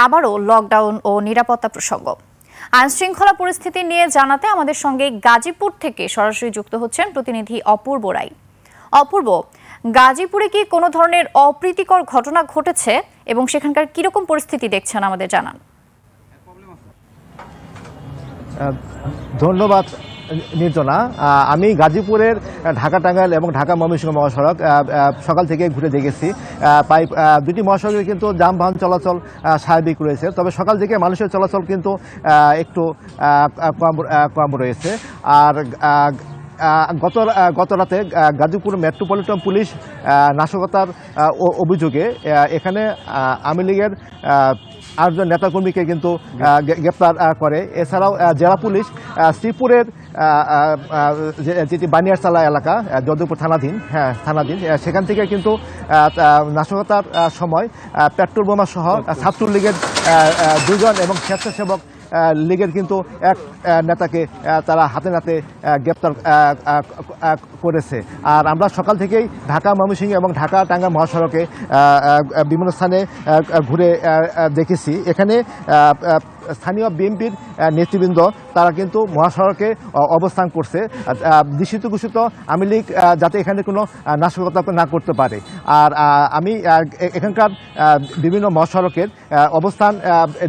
আবারও লকডাউন ও নিরাপত্তা প্রসঙ্গ। আইনশৃঙ্খলা পরিস্থিতি নিয়ে জানাতে আমাদের সঙ্গে গাজীপুর থেকে সরাসরি যুক্ত হচ্ছেন প্রতিনিধি অপূর্ব রায়। অপূর্ব, গাজীপুরে কি কোনো ধরনের অপ্রীতিকর ঘটনা ঘটেছে এবং সেখানকার কিরকম পরিস্থিতি দেখছেন আমাদের জানান। ধন্যবাদ নির্জনা। আমি গাজীপুরের ঢাকা টাঙ্গাইল এবং ঢাকা ময়মনসিংহ মহাসড়ক সকাল থেকে ঘুরে দেখেছি। প্রায় দুটি মহাসড়কে কিন্তু যানবাহন চলাচল স্বাভাবিক রয়েছে, তবে সকাল থেকে মানুষের চলাচল কিন্তু একটু কম রয়েছে। আর গত রাতে গাজীপুর মেট্রোপলিটন পুলিশ নাশকতার অভিযোগে এখানে আওয়ামী লীগের 8 জন নেতাকর্মীকে কিন্তু গ্রেপ্তার করে। এছাড়াও জেলা পুলিশ শ্রীপুরের যেটি বানিয়ারচালা এলাকা যদুপুর থানাধীন সেখান থেকে কিন্তু নাশকতার সময় পেট্রোল বোমা সহ ছাত্রলীগের 2 জন এবং স্বেচ্ছাসেবক লীগের কিন্তু এক নেতাকে তারা হাতে নাতে গ্রেপ্তার করেছে। আর আমরা সকাল থেকেই ঢাকা ময়মনসিংহ এবং ঢাকা টাঙ্গাইল মহাসড়কে বিভিন্ন স্থানে ঘুরে দেখেছি। এখানে স্থানীয় বিএনপির নেতৃবৃন্দ তারা কিন্তু মহাসড়কে অবস্থান করছে, দূষিত আওয়ামী লীগ যাতে এখানে কোনো নাশকতা না করতে পারে। আর আমি এখানকার বিভিন্ন মহাসড়কের অবস্থান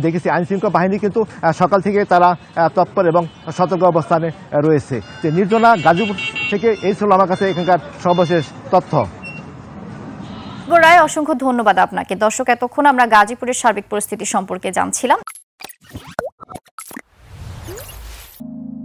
দেখেছি। আইনশৃঙ্খলা বাহিনী কিন্তু সকাল থেকে তারা তৎপর এবং সতর্ক অবস্থানে রয়েছে। নির্জনা, গাজীপুর থেকে এই ছিল আমার কাছে এখানকার সর্বশেষ তথ্য। রায়, অসংখ্য ধন্যবাদ আপনাকে। দর্শক, এতক্ষণ আমরা গাজীপুরের সার্বিক পরিস্থিতি সম্পর্কে জানছিলাম।